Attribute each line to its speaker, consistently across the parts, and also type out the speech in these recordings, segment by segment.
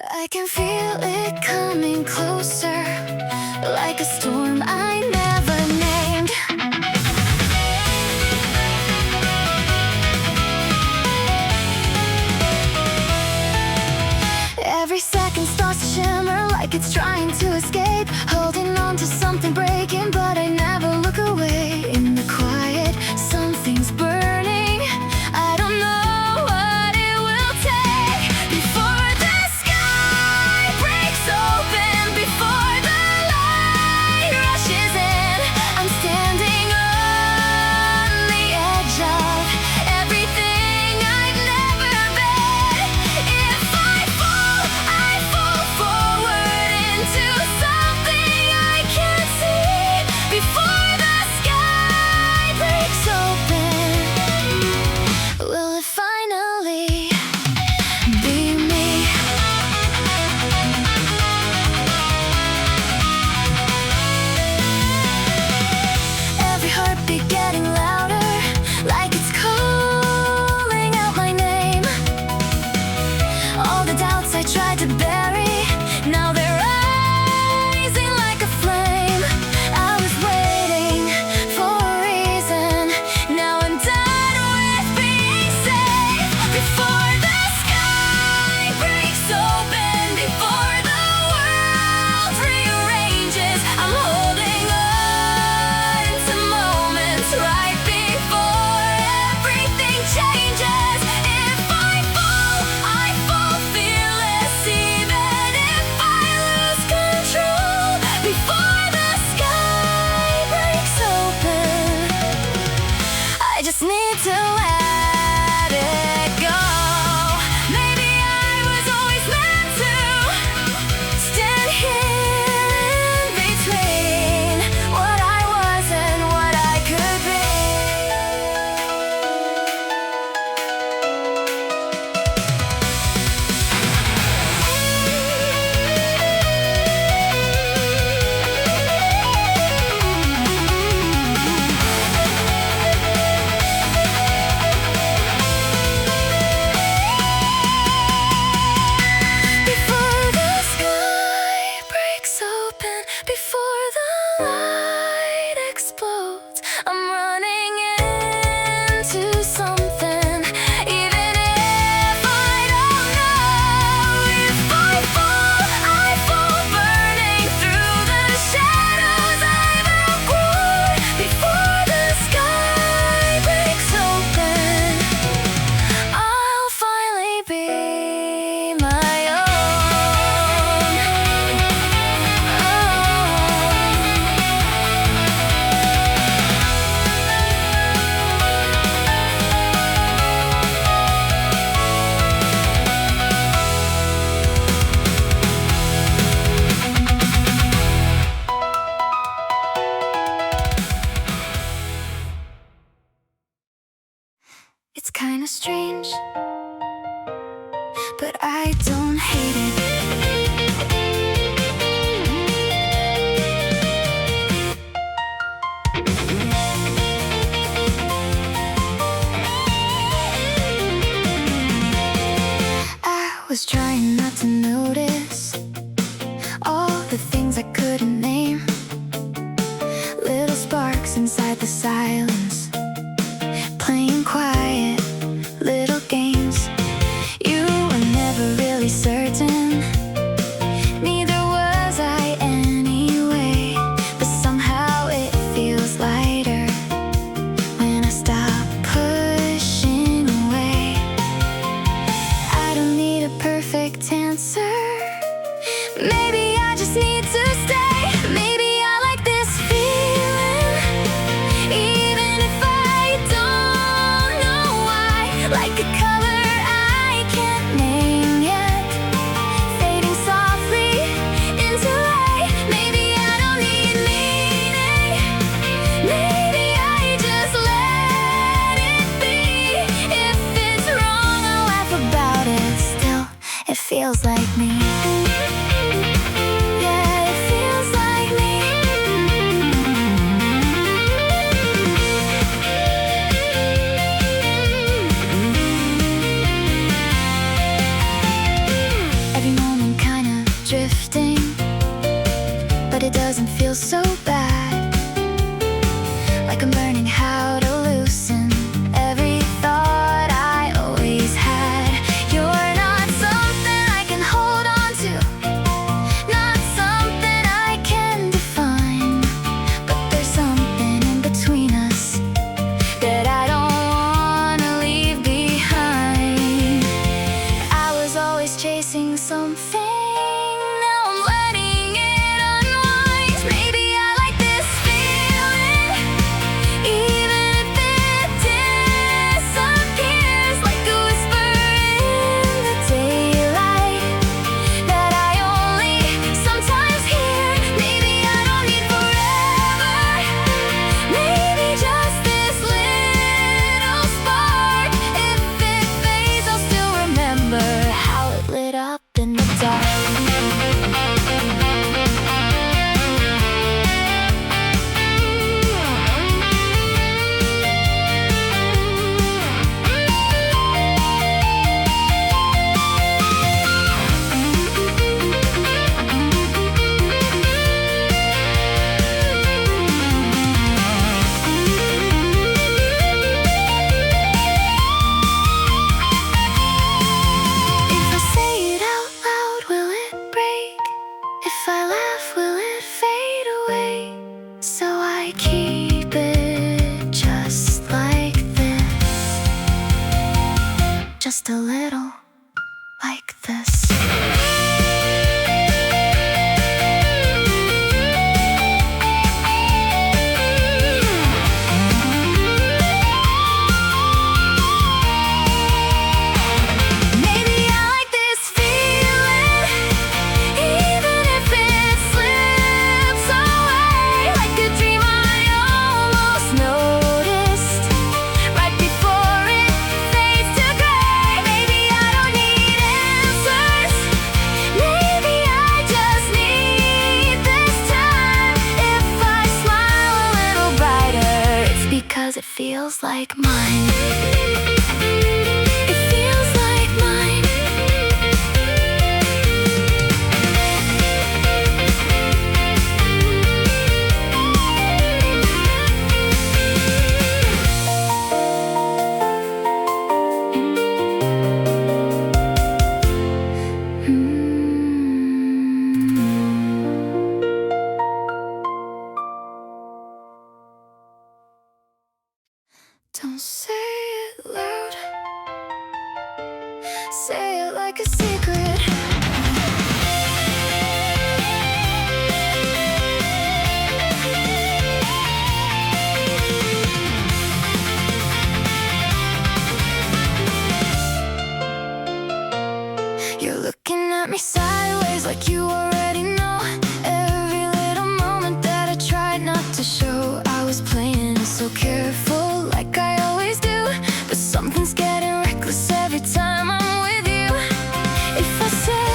Speaker 1: I can feel it coming closer, like a storm I never named. Every second starts to shimmer like it's trying to escape, holding on to something breaking, but I never look away. In the quiet, something's burning. I don't know what it will take before the sky breaks open, before the light rushes in. I'm standing on the edge of everything I've never been. If I fall forward into something I can't see before the sky breaks open. Will it finally be me? Every heartbeat getting louder, like it's calling out my name. All the doubts I tried to bury, now they're rising like a flame. I was waiting for a reason, now I'm done with being safe. Before the sky breaks open, before the world rearranges, I'm holding on to moments right before everything changes. If I fall fearless, even if I lose control. Before the sky breaks open, I just need to let it go. Maybe I was always meant to stand here in between what I was and what I could be. Before the sky breaks open, before the light explodes, I'm running into something, even if I don't know. If I fall burning through the shadows I've outgrown. Before the sky breaks open, I'll finally be my own. It's kinda strange, but I don't hate it. I was trying not to notice all the things I couldn't name, little sparks inside the silence, playing quiet little games. You were never really certain, neither was I anyway. But somehow it feels lighter when I stop pushing away. I don't need a perfect answer. Maybe I just need to stay. Maybe I like this feeling, even if I don't know why. Like a color I can't name yet, fading softly into light. Maybe I don't need meaning. Maybe I just let it be. If it's wrong, I'll laugh about it. Still, it feels like me. Yeah, it feels like me. Every moment missing something. Now I'm letting it unwind. Maybe I like this feeling, even if it disappears like a whisper in the daylight that I only sometimes hear. Maybe I don't need forever, maybe just this little spark. If it fades, I'll still remember how it lit up in the dark. If I say it out loud, will it break? If I laugh, will it fade away? So I keep it just like this, just a little like this. Maybe I like this feeling, even if it slips away like a dream I almost noticed right before it fades to gray. Maybe I don't need answers, maybe I just need this time. If I smile a little brighter, it's because it feels like mine. It feels like mine. Don't say it loud, say it like a secret. You're looking at me sideways like you already know every little moment that I tried not to show. I was playing it so careful like I always do, but something's getting reckless every time I'm with you. If I say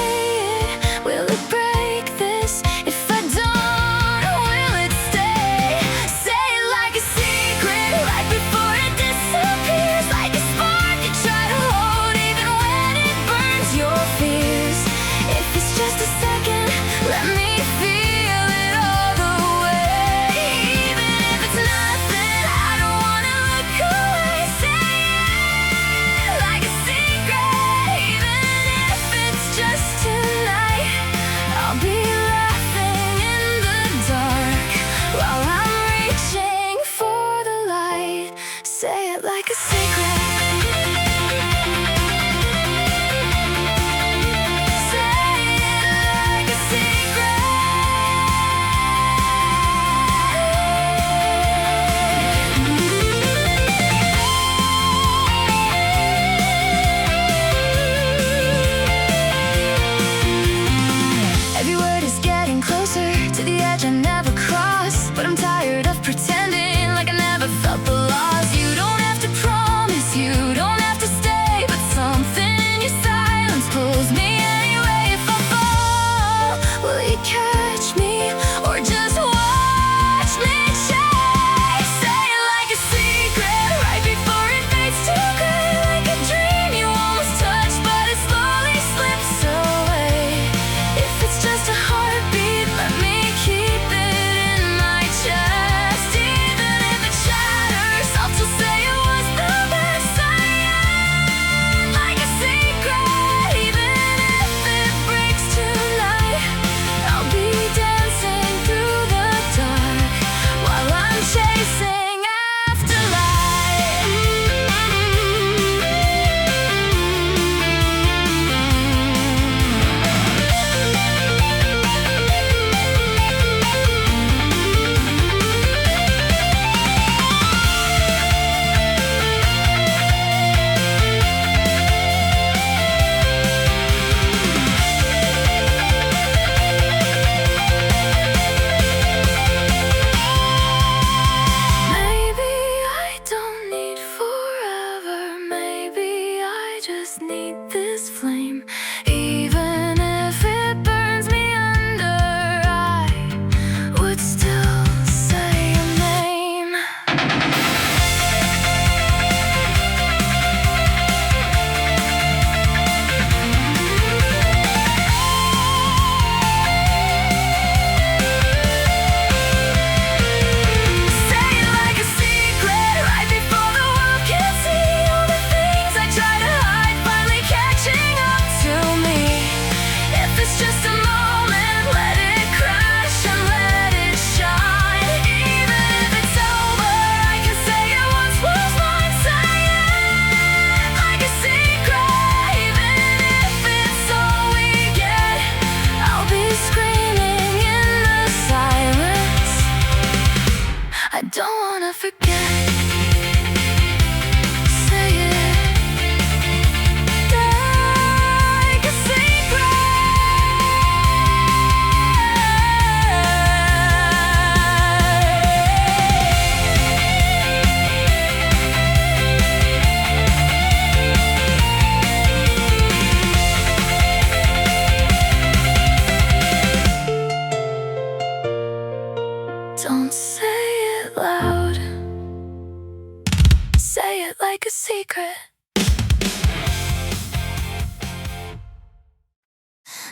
Speaker 1: it, will it break this? If I don't, will it stay? Say it like a secret, right before it disappears, like a spark you try to hold even when it burns your fears. If it's just a second,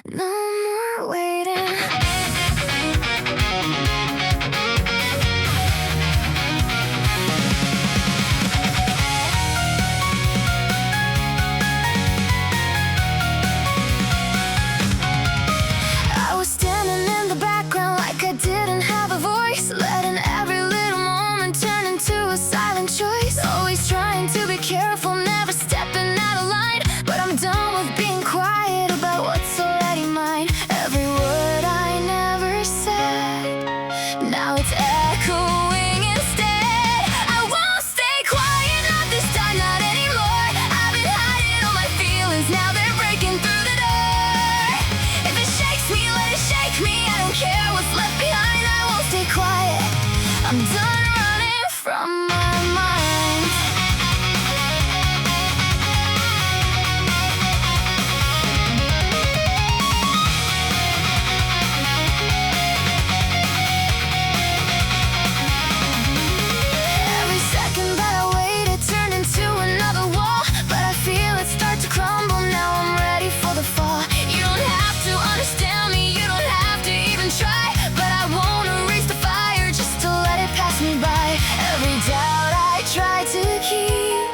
Speaker 1: No more waiting. I was standing in the background like I didn't have a voice, letting every little moment turn into a silent choice. Always trying to be careful, never stepping out of line, but I'm done with being quiet about what's already mine. Every word I never said, now it's echoing instead. I won't stay quiet, not this time, not anymore. I've been hiding all my feelings, now they're breaking through the door. If it shakes me, let it shake me, I don't care what's left behind. I won't stay quiet, I'm done running from my mind. Every second that I waited turned into another wall, but I feel it start to crumble, now I'm ready for the fall. You don't have to understand me, you don't have to even try, but I won't erase the fire just to let it pass me by. Every doubt I tried to keep,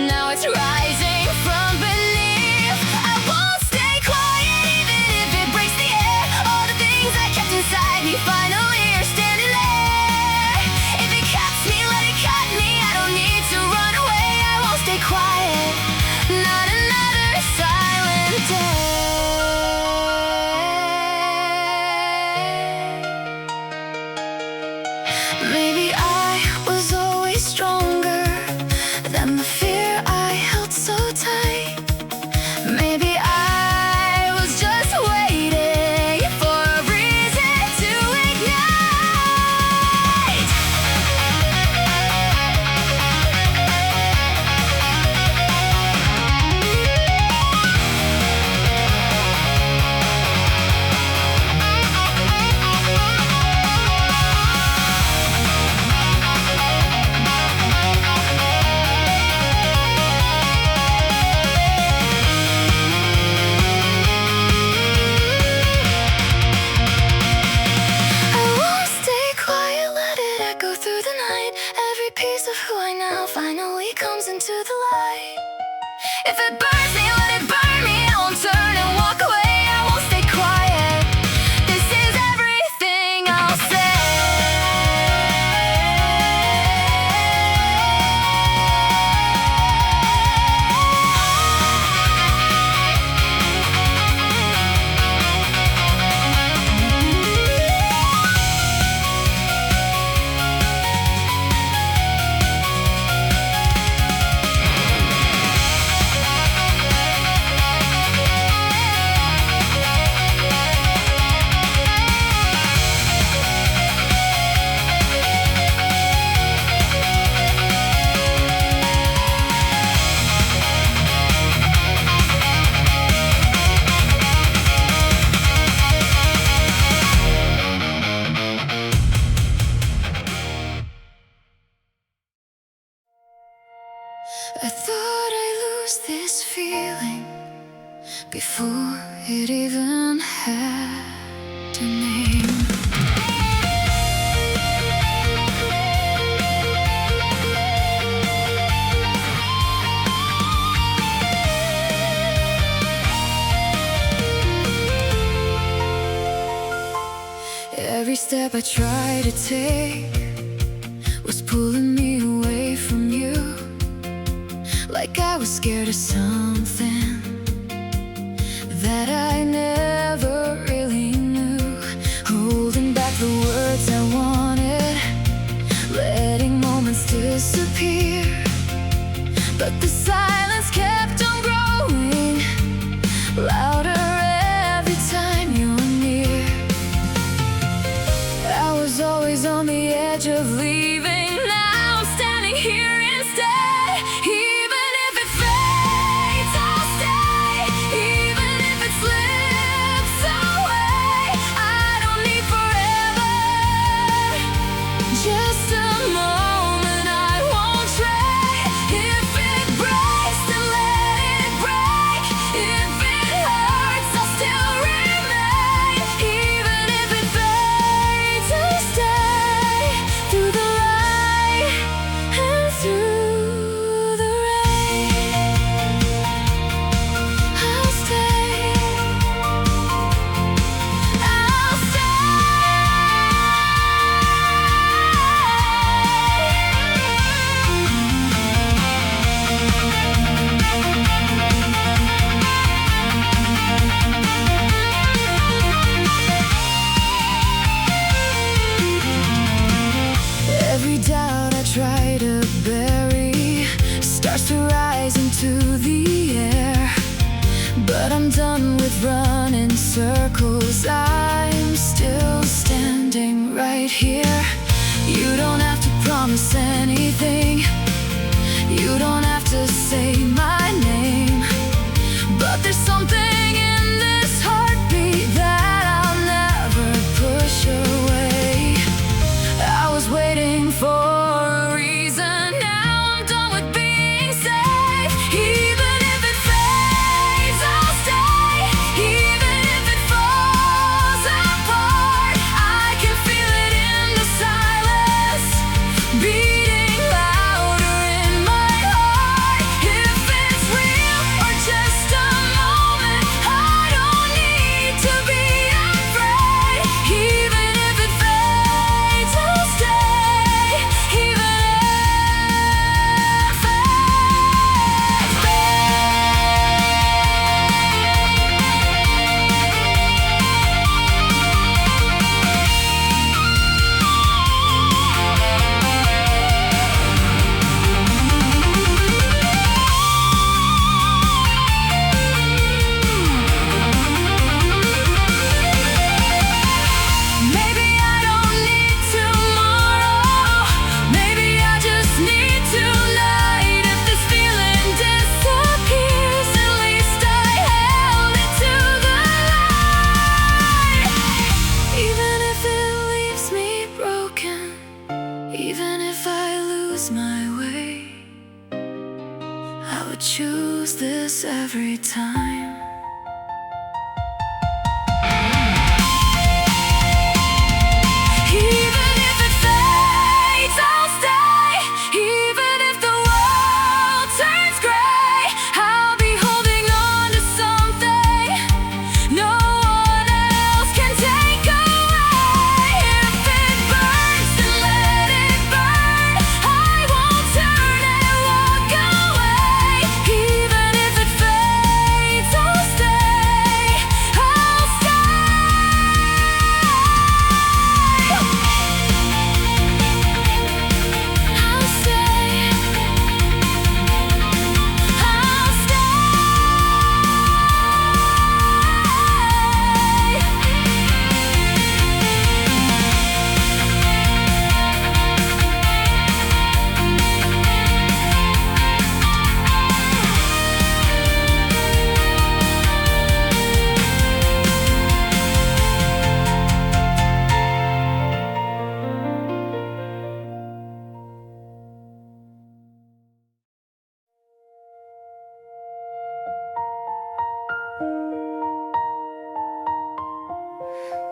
Speaker 1: now it's rising from beneath. I won't stay quiet even if it breaks the air. All the things I kept inside me finally are standing there. If it cuts me, let it cut me, I don't need to run away. I won't stay quiet, not another silent day. Maybe I was always stronger than the fear I held so tight. Maybe I was just waiting for a reason to ignite. I won't stay quiet, let it echo through the night. Every piece of who I now finally comes into the light. If it burns me, let it burn me, I won't turn and walk away. I won't stay quiet, this is everything I'll say. I thought I'd lose this feeling before it even had a name. Every step I tried to take was pulling me away from you, like I was scared of something that I never really knew. Holding back the words I wanted, letting moments disappear, but the silence kept on growing louder every time you're near. I was always on the edge of leaving, now I'm standing here instead. Even if it fades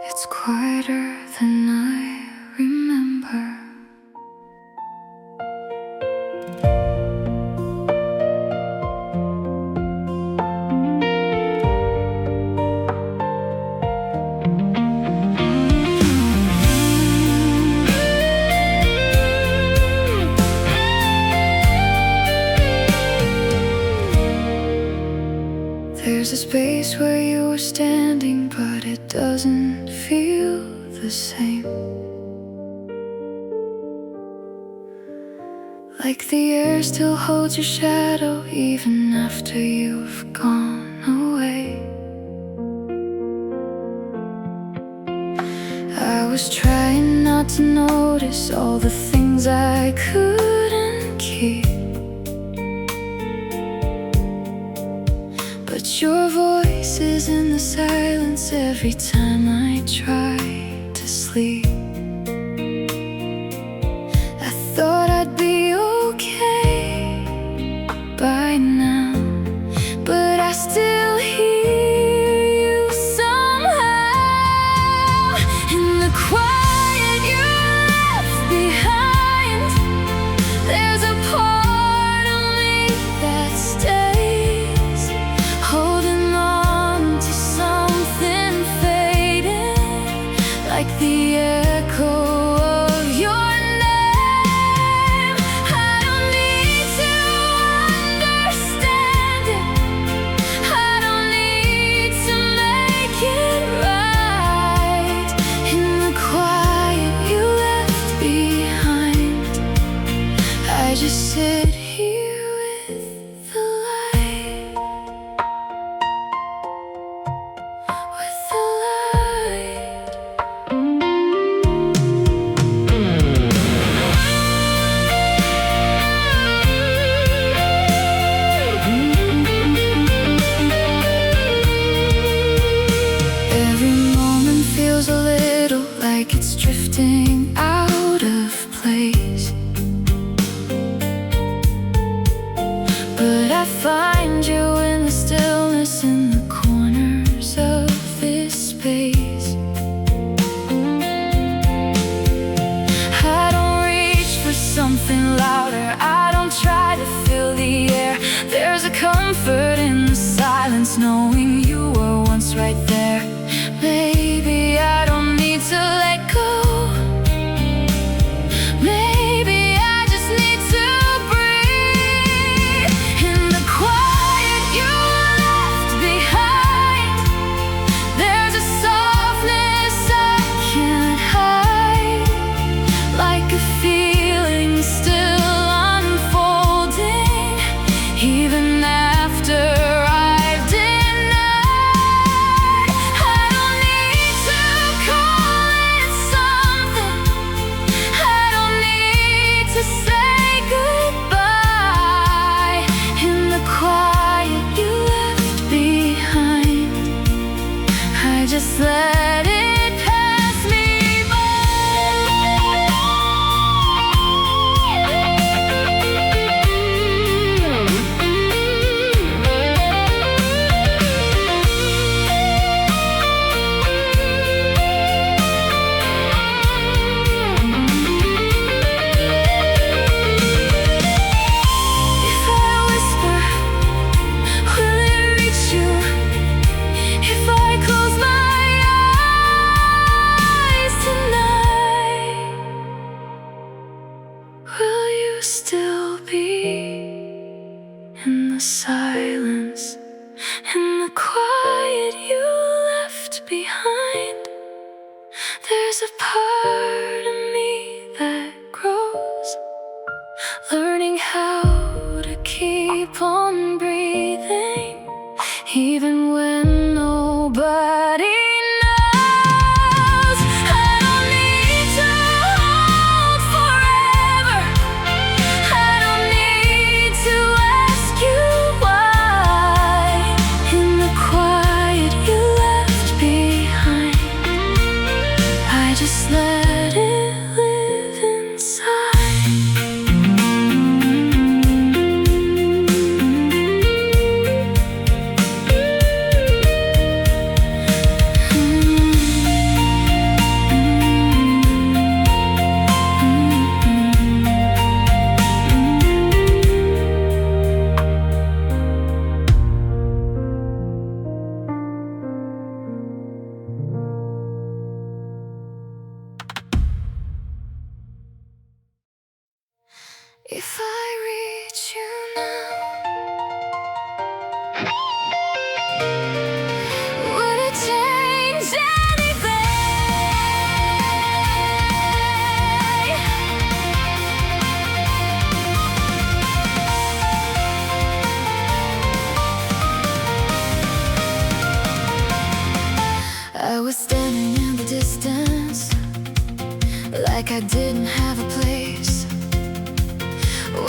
Speaker 1: It's quieter than I remember. There's a space where you were standing, but it doesn't feel the same. Like the air still holds your shadow even after you've gone away. I was trying not to notice all the things I couldn't keep, but your voice is in the silence every time I try to sleep. I thought I'd be okay by now, but I still hear you somehow. In the quiet you left behind, there's a part of me that stays, holding on to something fading, like the echo of your name. I don't need to understand it, I don't need to make it right. In the quiet you left behind, I just sit here with the light, with the light. Every moment feels a little like it's drifting out of place, but I find you in the stillness, in the corners of this space. I don't reach for something louder, I don't try to fill the air. There's a comfort in the silence, knowing you were once right there. Maybe I don't need to let go, maybe I just need to breathe. In the quiet you left behind, there's a softness I can't hide, like a feeling still unfolding, even after I've denied. I don't need to call it something, I don't need to say goodbye. In the quiet you left behind, I just let it pass me If I whisper, will it reach you? If I close my eyes tonight, will you still be in the silence, in the quiet you left behind? There's a part of me that grows, learning how to keep on breathing, even when nobody knows. I don't need to hold forever, I don't need to ask you why. In the quiet you left behind, I just let it was standing in the distance, like I didn't have a place,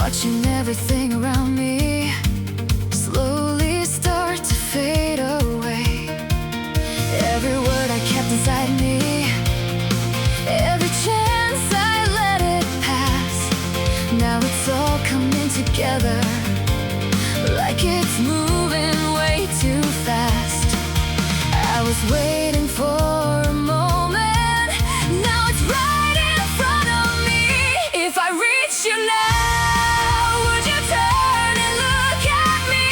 Speaker 1: watching everything around me slowly start to fade away. Every word I kept inside me, every chance I let it pass. Now it's all coming together, like it's moving way too fast. I was waiting for a moment, now it's right in front of me. If I reach you now, would you turn and look at me?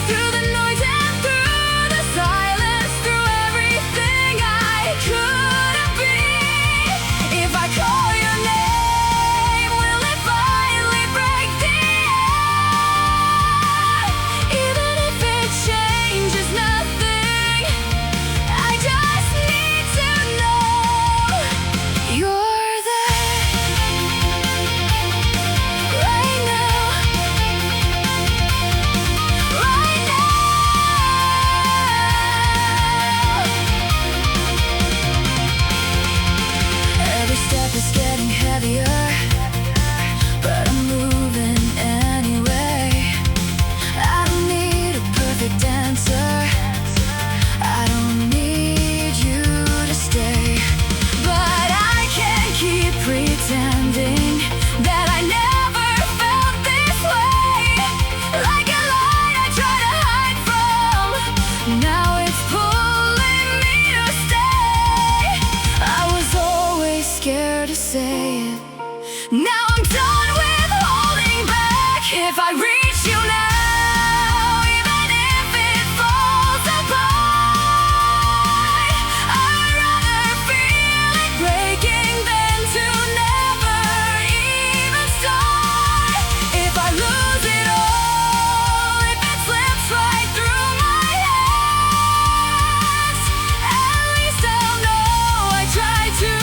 Speaker 1: Through the noise and through the silence, through everything I couldn't be. If I call your name, will it finally break the air? Even if it changes nothing, I just need to know you're there right now, right now. Every step is getting heavier, but I'm moving anyway. I don't need a perfect answer, I don't need you to stay. But I can't keep pretending that I never felt this way. Like a light I try to hide from, now it's pulling me to stay. I was always scared to say it, now I'm done with holding back. If I reach you now, even if it falls apart, I'd rather feel it breaking than to never even start. If I lose it all, if it slips right through my hands, at least I'll know I tried to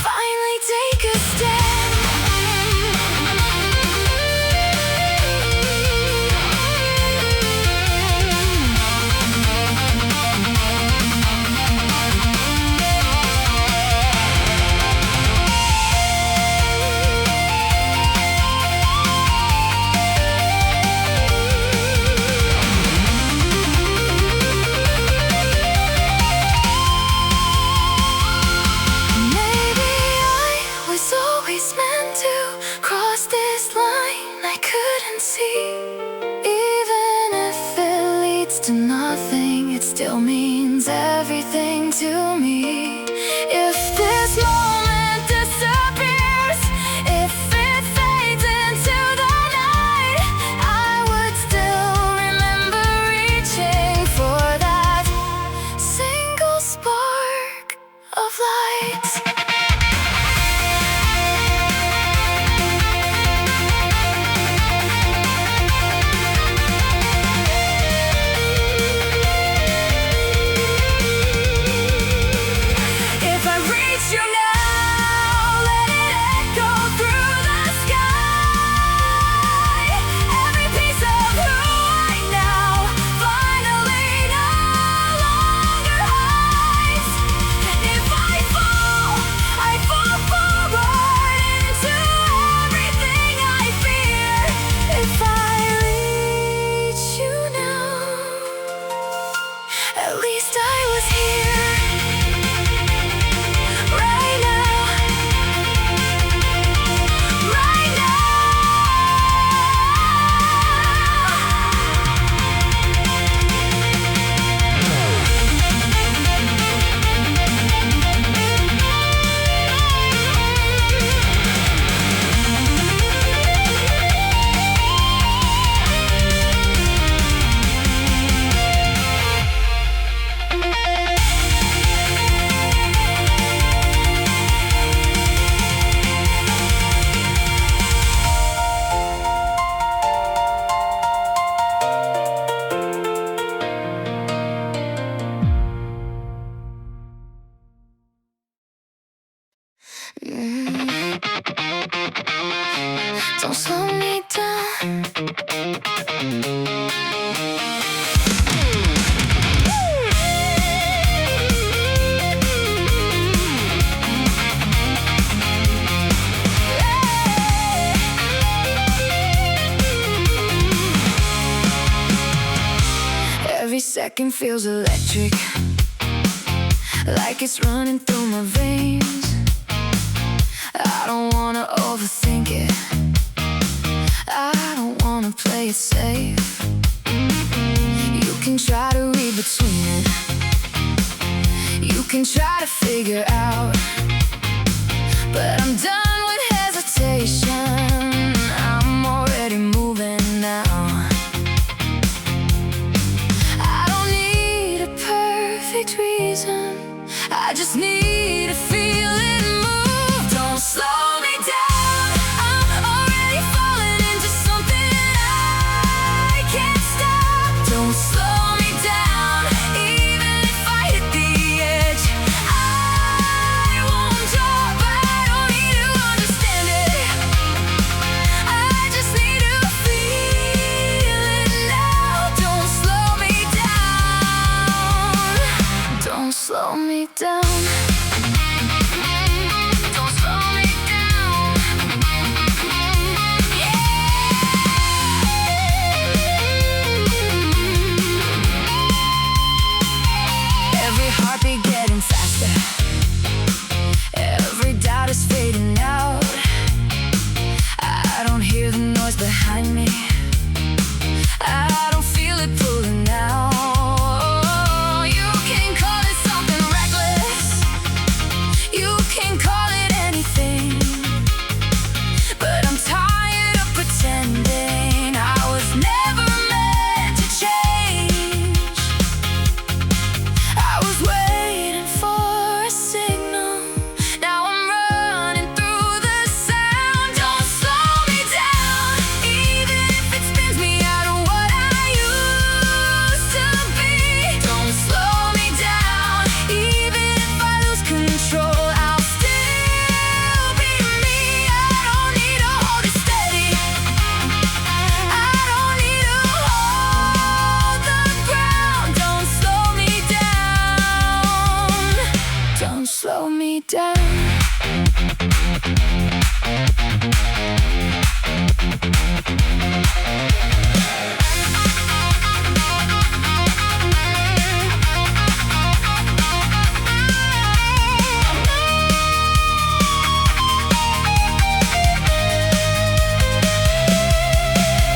Speaker 1: finally take a stand. Maybe I was always meant to cross this line I couldn't see. Even if it leads to nothing, it still means everything to me. If this moment disappears, if it fades into the night, I would still remember reaching for that single spark of light. If I reach you now, let it echo through the sky. Every piece of who I now finally no longer hides. If I fall forward into everything I fear. If I reach you now, at least I was here right now, right now. Don't slow me down. second feels electric, like it's running through my veins. I don't wanna overthink it, I don't wanna play it safe. You can try to read between it, you can try to figure out, but I'm done with hesitation, I'm already moving now. I don't need a perfect reason, I just need to feel it move. Don't slow me down, I'm already falling into something I can't stop. Don't slow me down, even if I hit the edge, I won't drop. I don't need to understand it, I just need to feel it now. Don't slow me down, don't slow me down. Don't slow me down. Every heartbeat getting faster, every doubt is fading out. I don't hear the noise behind me, I don't feel it pulling now. You can call it something reckless, you can call it anything, but I'm tired of pretending I was never meant to change. I was waiting for a signal, now I'm running through the sound. Don't slow me down, even if it spins me out of what I used to be. Don't slow me down, even if I lose control, I'll still be me. I don't need to hold it steady, I don't need to hold the ground. Don't slow me down, don't slow me down.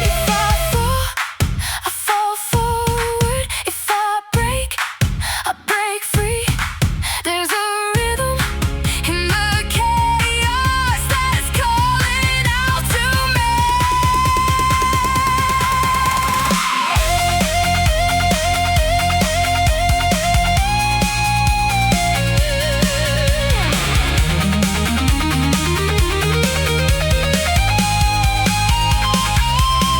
Speaker 1: If I fall forward. If I break free. There's a rhythm in the chaos that's calling out to me.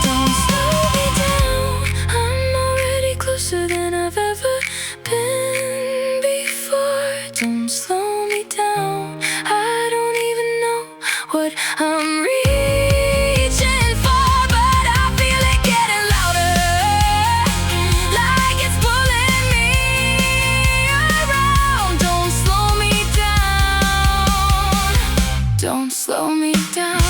Speaker 1: Don't slow me down, I'm already closer than I've ever been before. Don't slow me down, I don't even know what I'm reaching for, but I feel it getting louder, like it's pulling me around. Don't slow me down, don't slow me down.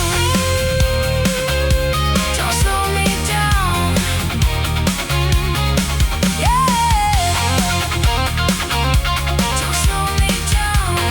Speaker 1: Don't slow me down, yeah. Don't slow me down.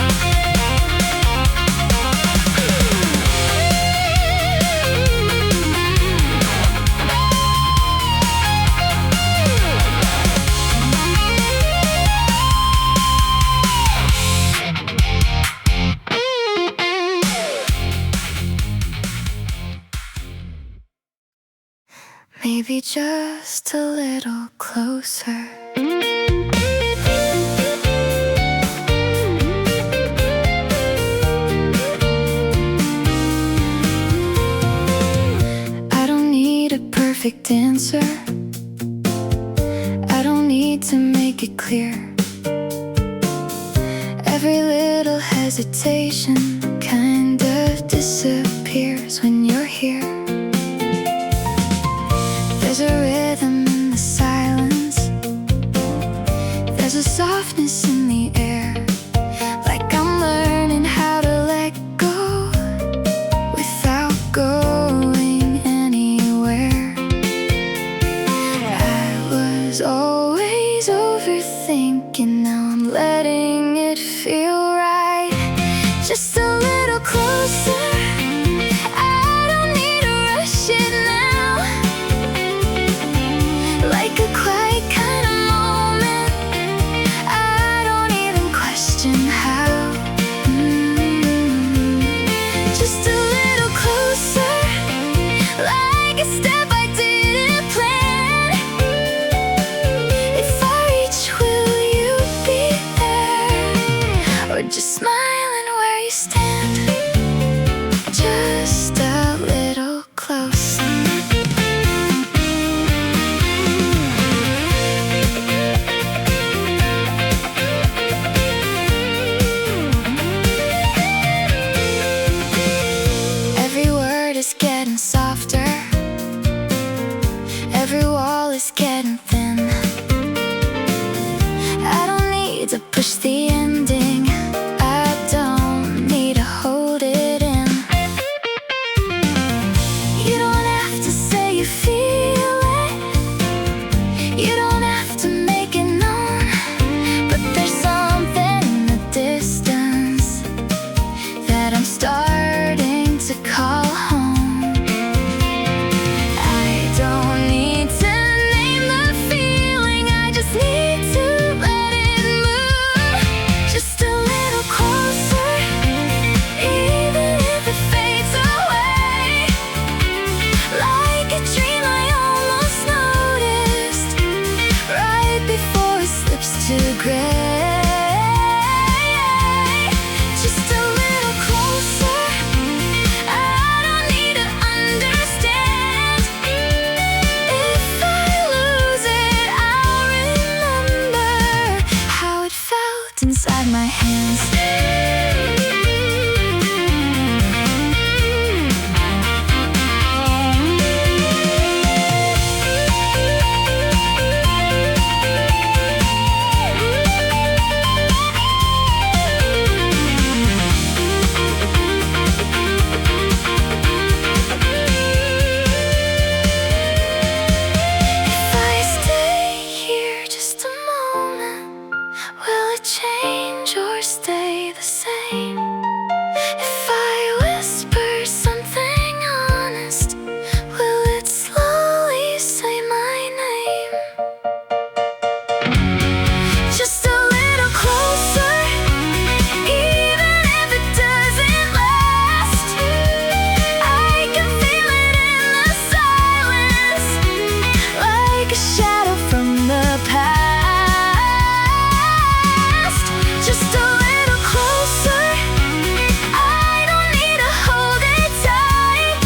Speaker 1: Maybe just a little closer. I don't need a perfect answer, I don't need to make it clear. Every little hesitation kind of disappears when you're here. There's a rhythm in the silence, there's a softness in the air, like I'm learning how to let go without going anywhere. I was always push the ending. I don't need to hold it in. You don't have to say you feel it. You don't have to make it known. But there's something in the distance that I'm starting to call home. I don't need to name the feeling, I just need to let it move just a little closer, even if it fades away. Like a dream I almost noticed right before it slips to gray. Just a little closer, I don't need to understand. If I lose it, I'll remember how it felt inside my hands. If I stay here just a moment, will it change or stay the same? If I whisper something honest, will it slowly say my name? Just a little closer, even if it doesn't last. I can feel it in the silence, like a shadow from the past. Just a little closer, I don't need to hold it tight.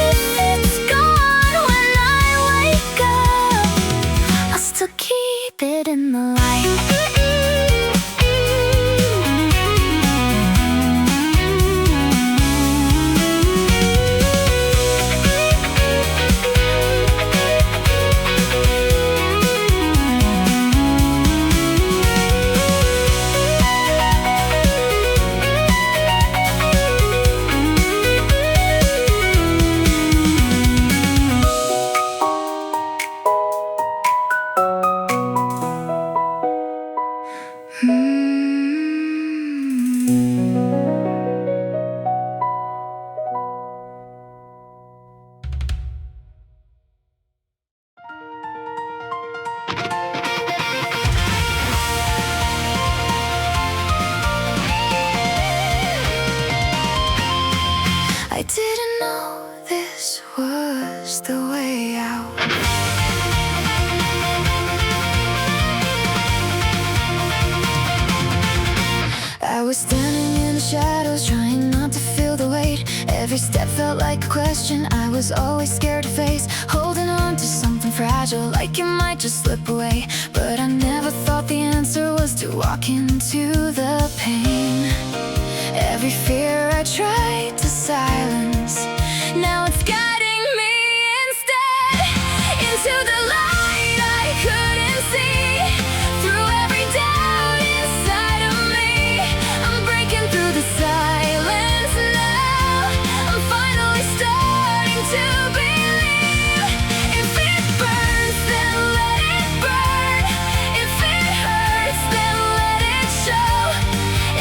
Speaker 1: If it's gone when I wake up, I'll still keep it in the light. I didn't know this was the way out. I was standing in the shadows, trying not to feel the weight. Every step felt like a question I was always scared to face. Holding on to something fragile, like it might just slip away. But I never thought the answer was to walk into the pain. Every fear I tried to silence, now it's guiding me instead into the light I couldn't see. Through every doubt inside of me, I'm breaking through the silence now. I'm finally starting to believe. If it burns, then let it burn. If it hurts, then let it show.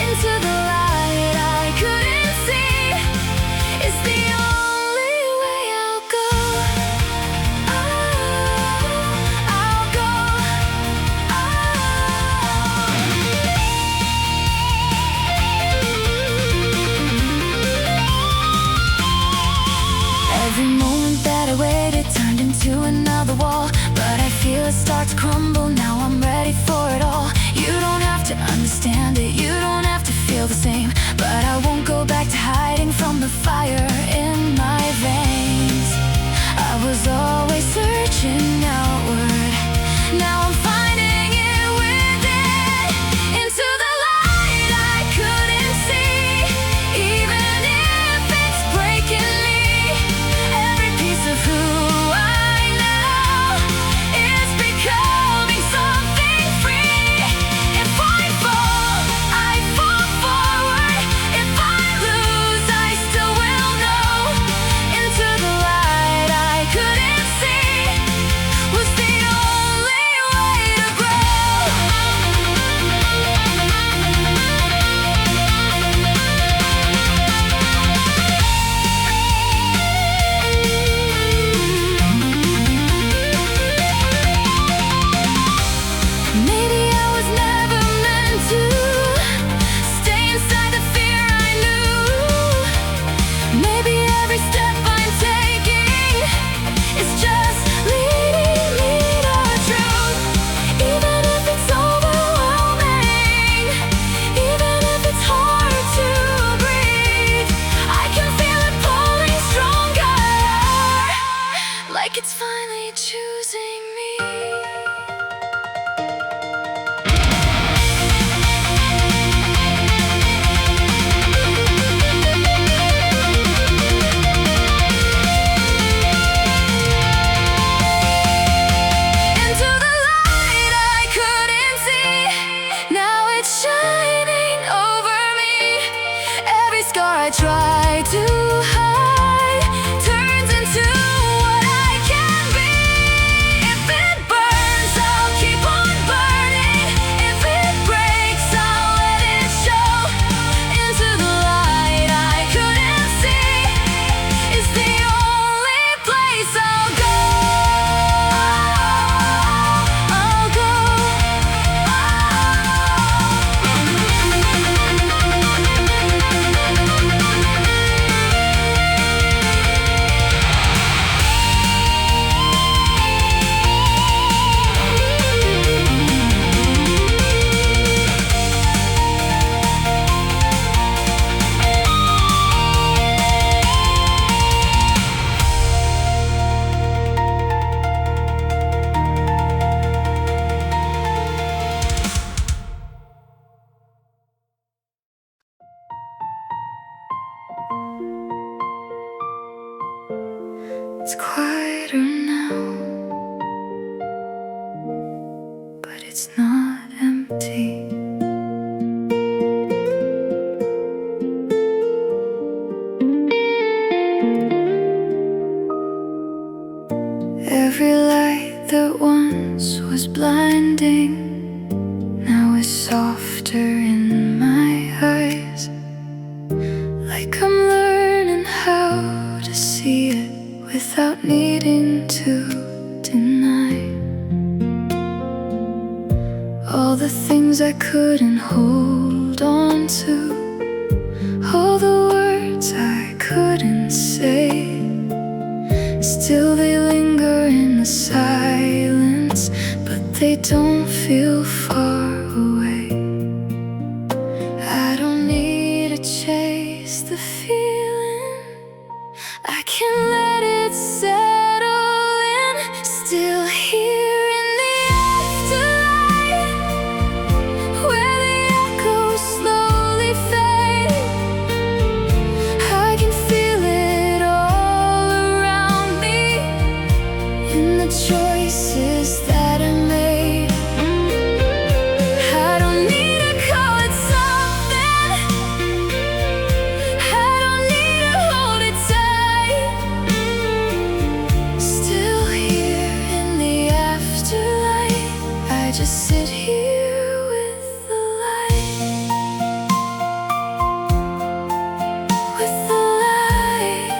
Speaker 1: Into the light I couldn't see is the only way I'll go. I'll go. Every moment that I waited turned into another wall. But I feel it start to crumble, now I'm ready for it all. You don't have to understand it, you don't have to feel the same. But I won't go back to hiding from the fire in my veins. I was always searching outward, now I'm finding it within. Into the light I couldn't see, even if it's breaking me. Every piece of who I know is becoming something free. If It's quieter now, but it's not empty. Every light that once was blinding now is softer in my eyes, like I'm learning how to see it without needing to deny all the things I couldn't hold on to, all the words I couldn't say. Still they linger in the silence, but they don't feel far away. I don't need to chase the feeling, I can let it settle in. Still here in the afterlight, where the echoes slowly fade, I can feel it all around me in the choices that I made. I don't need to call it something, I don't need to hold it tight. Still here in the afterlight, I just sit here with the light, with the light.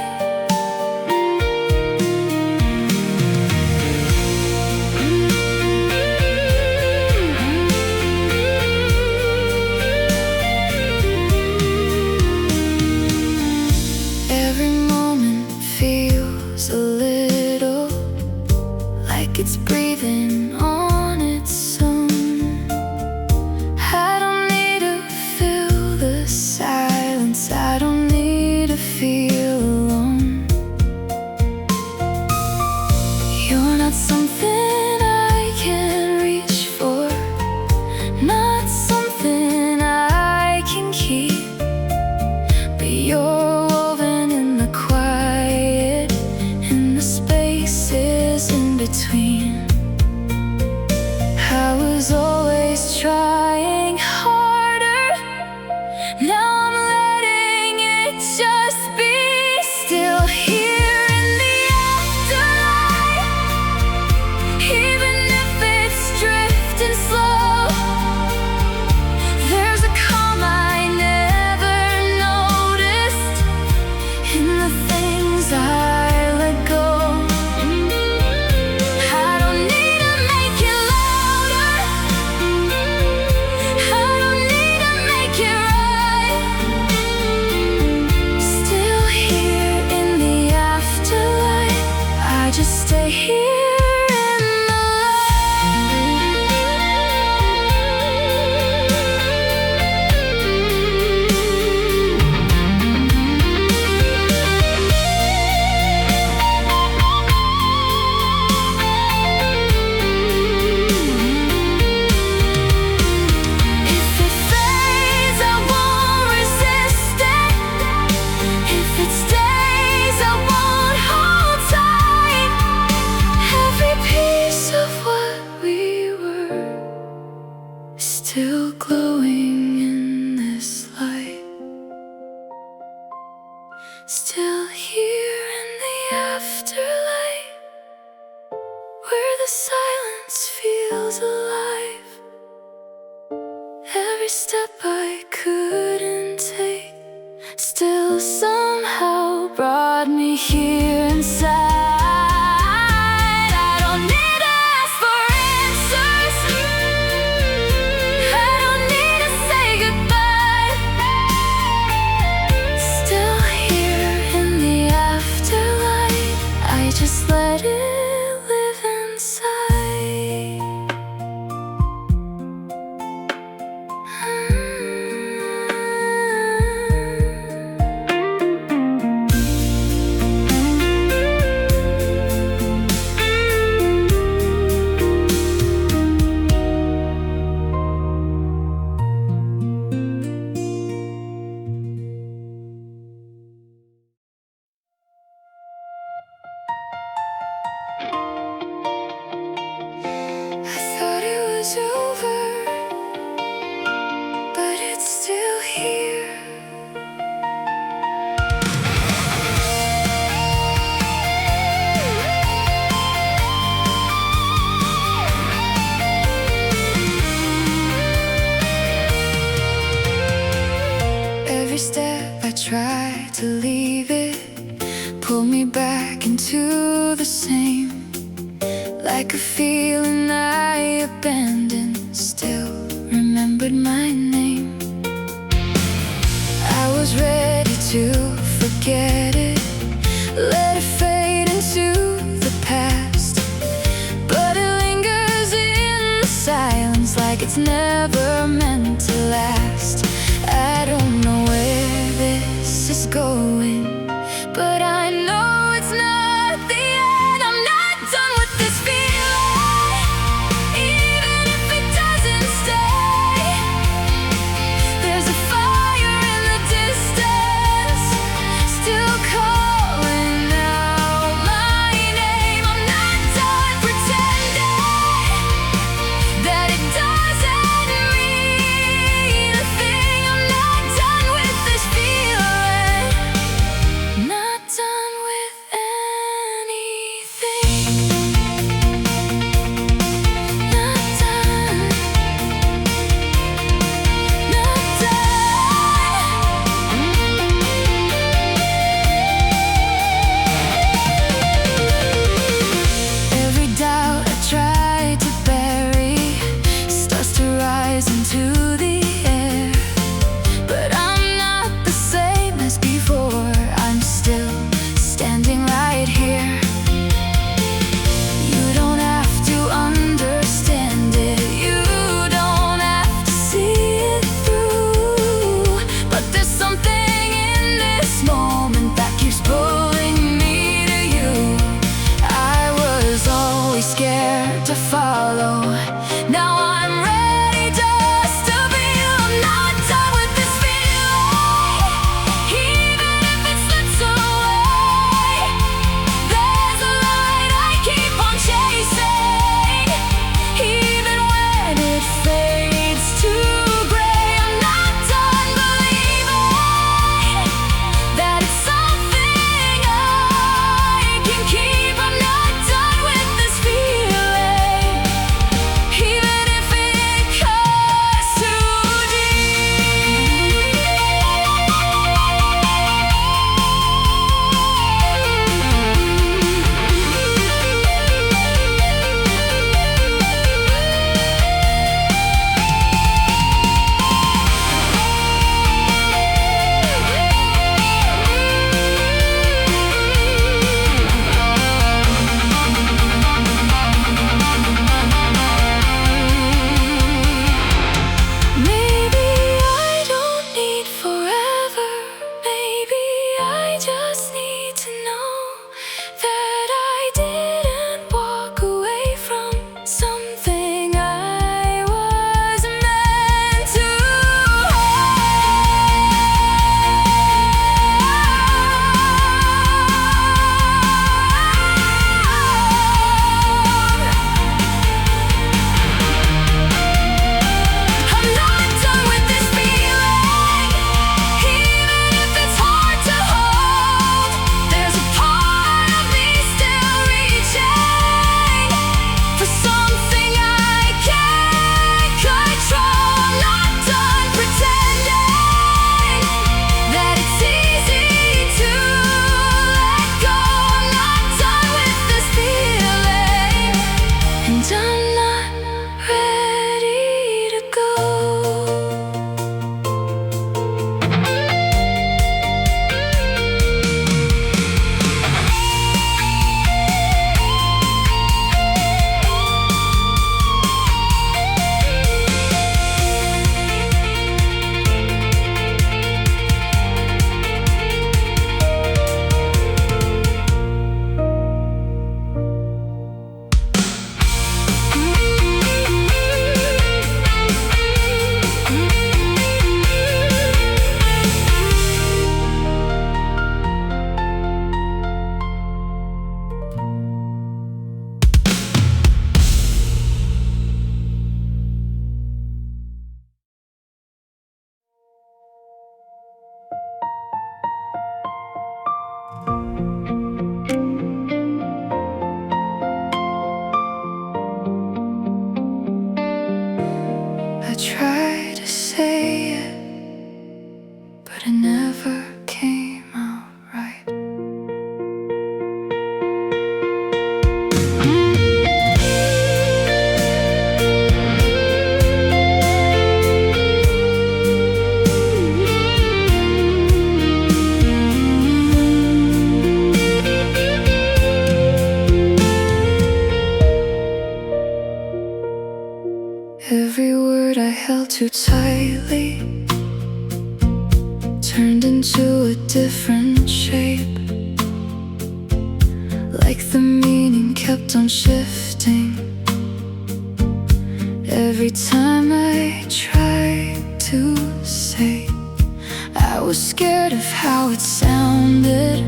Speaker 1: Every moment feels a little like it's breathing on its own. I don't need to fill the silence, I don't need to feel alone. You're not something I can reach for, not something I can keep, but you're woven in the quiet, in the spaces in between. I was always trying harder, now I'm letting it just be. Still here in the afterlight, even if it's drifting slow, there's a calm I never noticed in the things I let go. I don't need to make it louder, I don't need to make it right. Still here in the afterlight, I just stay here in the If it fades, I won't resist it. If it stays, I won't hold tight. Every piece of what we were still glowing in this light. Still here in the afterlight, where the silence feels alive. Every step I couldn't take still somehow brought me here inside. I don't need to ask for answers, I don't need to say goodbye. Still here in the afterlight, I just let it live inside. the same, like a feeling I abandoned still remembered my name. I was ready to forget it, let it fade into the past, but it lingers in the silence like it's never meant to last. I don't know where this is going, but I know it's not the end. I'm not done with this feeling, even if it doesn't stay. There's a fire in the distance, still calling out my name. I'm not done pretending that it doesn't mean a thing. I'm not done with this feeling, too tightly, turned into a different shape. Like the meaning kept on shifting every time I tried to say. I was scared of how it sounded,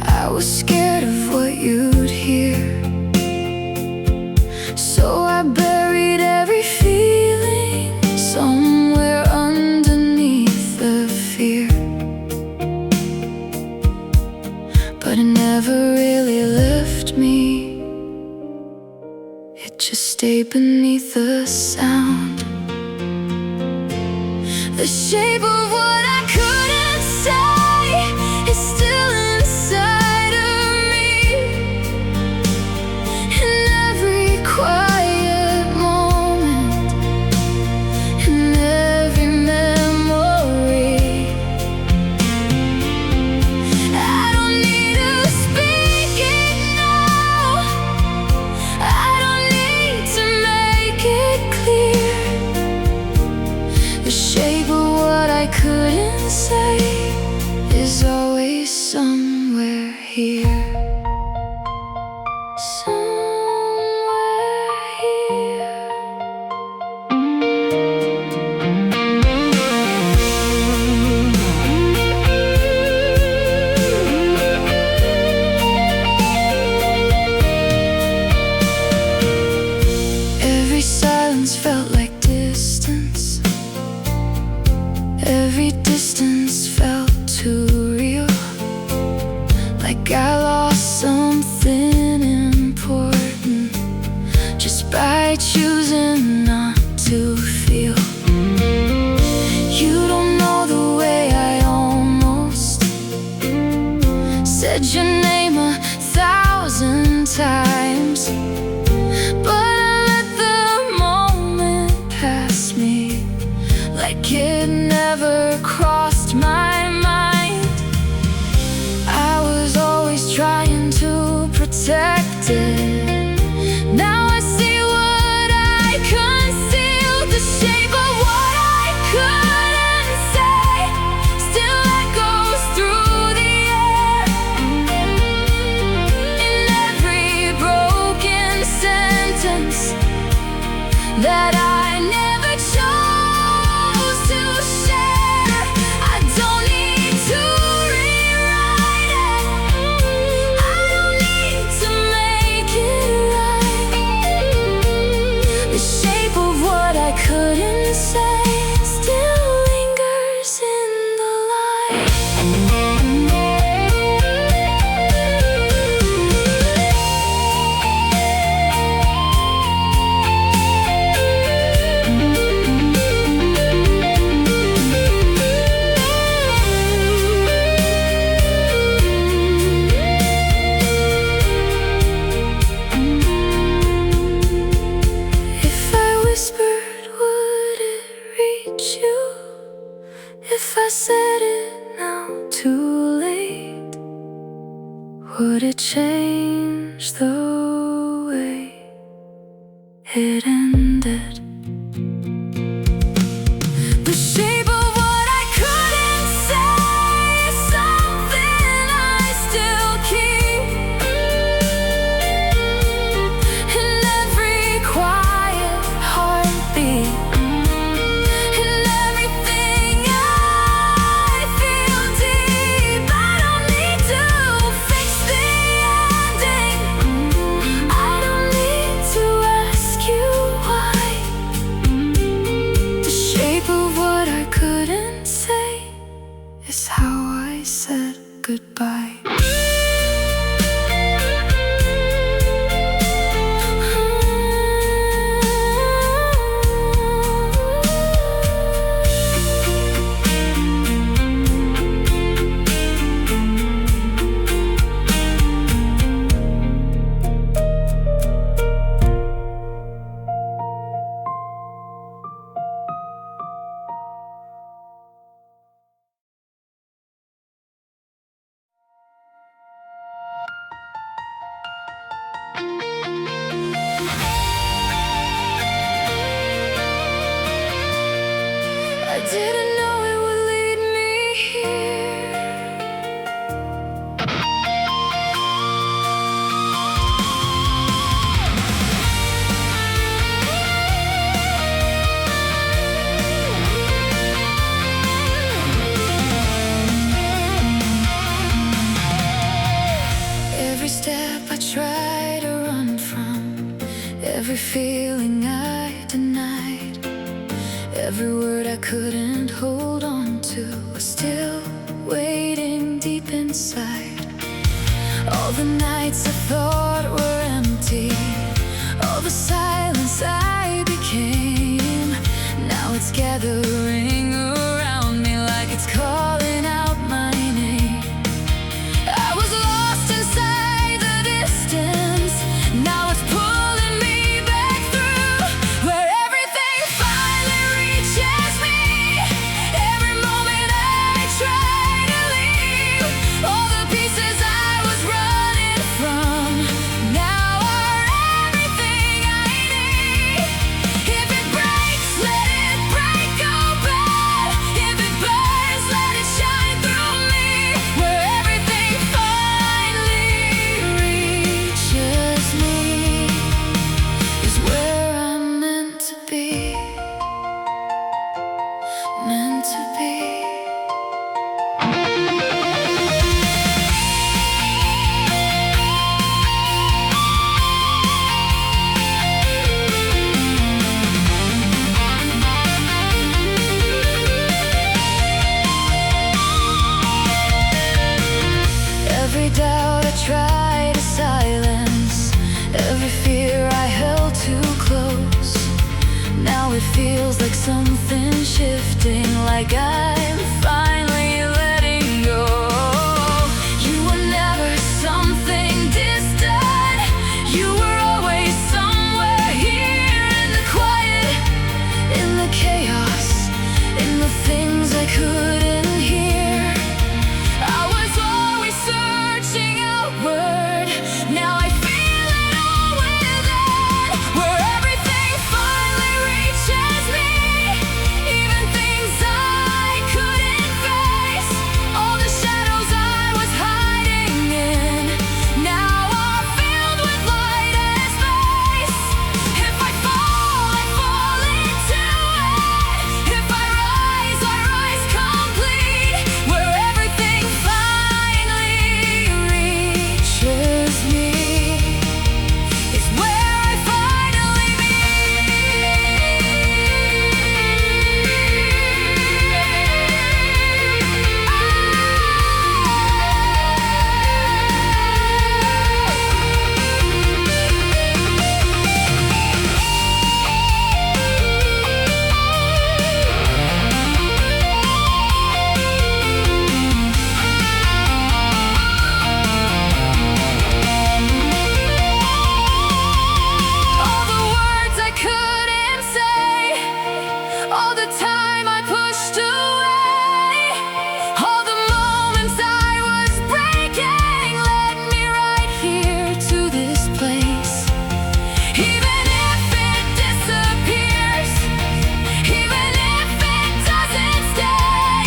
Speaker 1: I was scared of what you'd hear. So I buried every feeling somewhere underneath the fear. But it never really left me, it just stayed beneath the sound. The shape of what I couldn't say is still inside of me. In every quiet moment, in every memory. I don't need to speak it now, I don't need to make it clear. The shape of what I couldn't say is always somewhere here. Somewhere here. Every silence felt like distance, every distance felt too real. Like I lost something important just by choosing not to feel. You don't know the way I almost said your name 1,000 times, but I let the moment pass me like it never crossed my mind. I was always trying to protect it. Now I see what I concealed. The shape of what I couldn't say still echoes through the air. In every broken sentence that I never chose to share. I don't need to rewrite it, I don't need to make it right. The shape of what I couldn't say still lingers in the light. If I whispered, would it reach you? If I said it now, too late, would it change the way it ended? The shape of what I couldn't say is something I still keep. In every quiet heartbeat, in everything I feel deep. I don't need to fix the ending, I don't need to ask you why. The shape of what I couldn't say is how I said goodbye. Every word I couldn't hold on to was still waiting deep inside. All the nights I thought were empty, all the silence I became, now it's gathering around me like it's calling out my name. I was lost inside the distance, now it's pulling me back through, where everything finally reaches me. Every moment I try to leave, all the pieces I was running from now are everything I need. If it breaks, let it break open. If it burns, let it shine through me. Where everything finally reaches me is where I'm meant to be. Meant to be. Every doubt I tried to silence, every fear I held too close. Now it feels like something's shifting, like I'm finally letting go. You were never something distant, you were always somewhere here in the quiet, in the chaos, in the things I couldn't hear. I was always searching outward, now I feel it all within, where everything finally reaches me. Even things I couldn't face, all the shadows I was hiding in, now are filled with light and space. If I fall into it. If I rise complete. Where everything finally reaches me is where I finally all the words I couldn't say, all the time I pushed away, all the moments I was breaking led me right here to this place. Even if it disappears, even if it doesn't stay,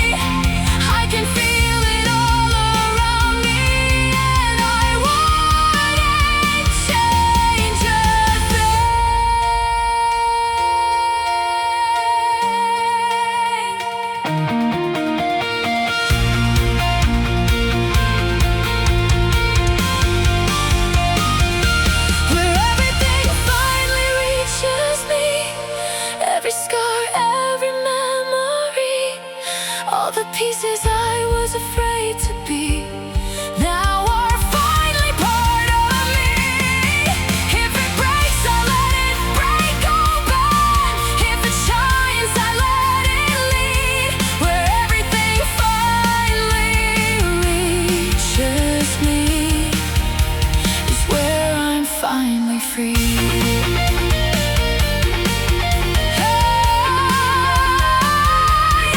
Speaker 1: I can feel it all around me, and I wouldn't change a thing. Where everything finally reaches me, every scar, every memory, all the pieces I was afraid to be, now are finally part of me. If it breaks, I let it break open. If it shines, I let it lead. Where everything finally reaches me is where I'm finally free.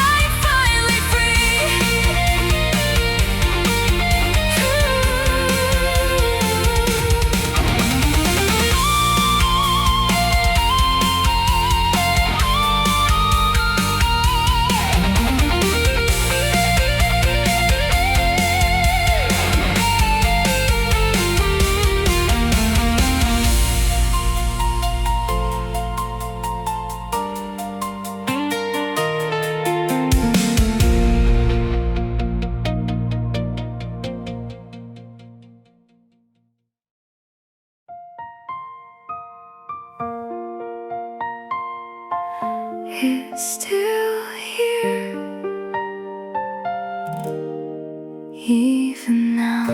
Speaker 1: I'm finally free. still here, even now.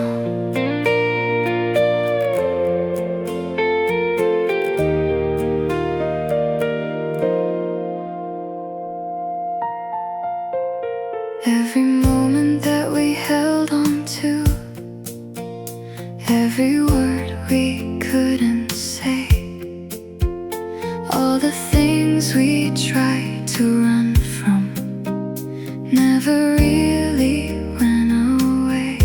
Speaker 1: Every moment that we held on to, every word we couldn't say, all the things we tried to run from never really went away.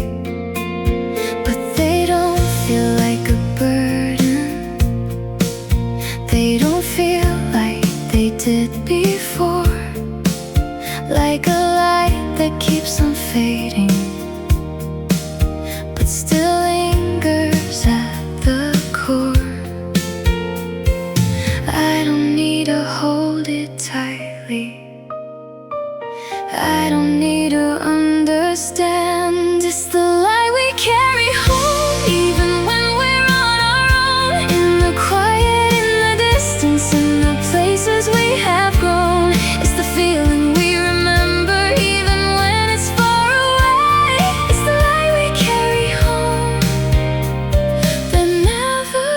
Speaker 1: But they don't feel like a burden, they don't feel like they did before, like a light that keeps on fading but still lingers at the core. I don't need to hold it tightly, I don't need to understand. It's the light we carry home, even when we're on our own. In the quiet, in the distance, in the places we have grown. It's the feeling we remember, even when it's far away. It's the light we carry home that never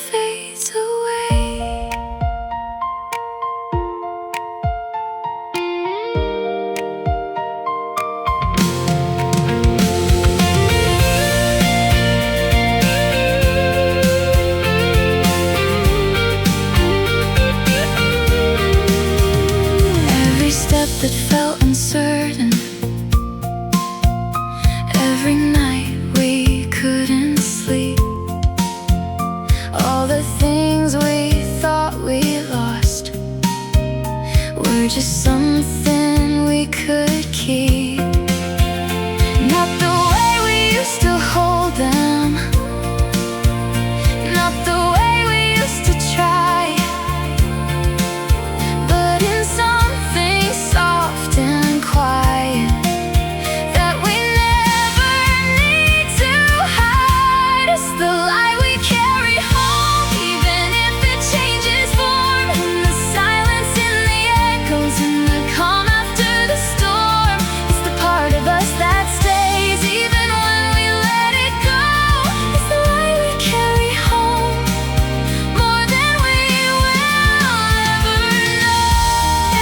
Speaker 1: fades away. Every step that felt uncertain, every night we couldn't sleep, all the things we thought we lost were just something we could keep. Not the way we used to hold them, not the way we used to try, but in something soft and quiet that we never need to hide. It's the light we carry home, even if it changes form. In the silence, in the echoes, in the calm after the storm. It's the part of us that stays, even when we let it go. It's the light we carry home, more than we will ever know.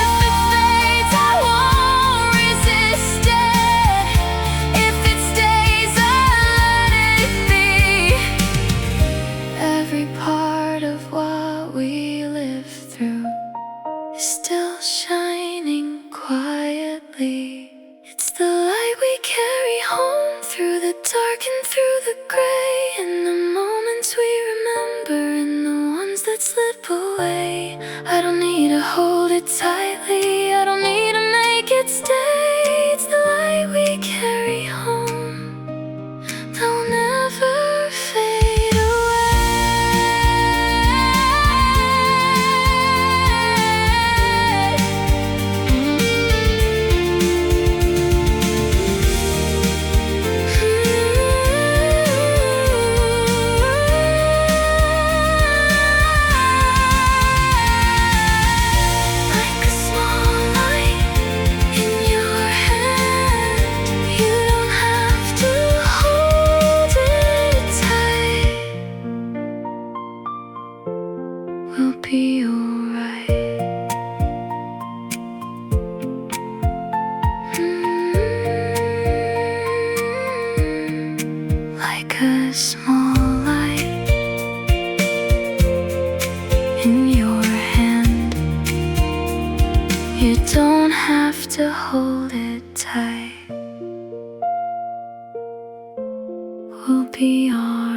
Speaker 1: If it fades, I won't resist it. If it stays, I'll let it be. Every part of what we live through is still shining quietly. It's the light we carry home, through the dark and through the gray, in the moments we remember and the ones that slip away. I don't need to hold it tightly, I don't need to make it stay. It's the light we carry home that will never fade away. Like a small light in your hand, you don't have to hold it tight. We'll be alright. Like a small light in your hand, you don't have to hold it tight. We'll be alright.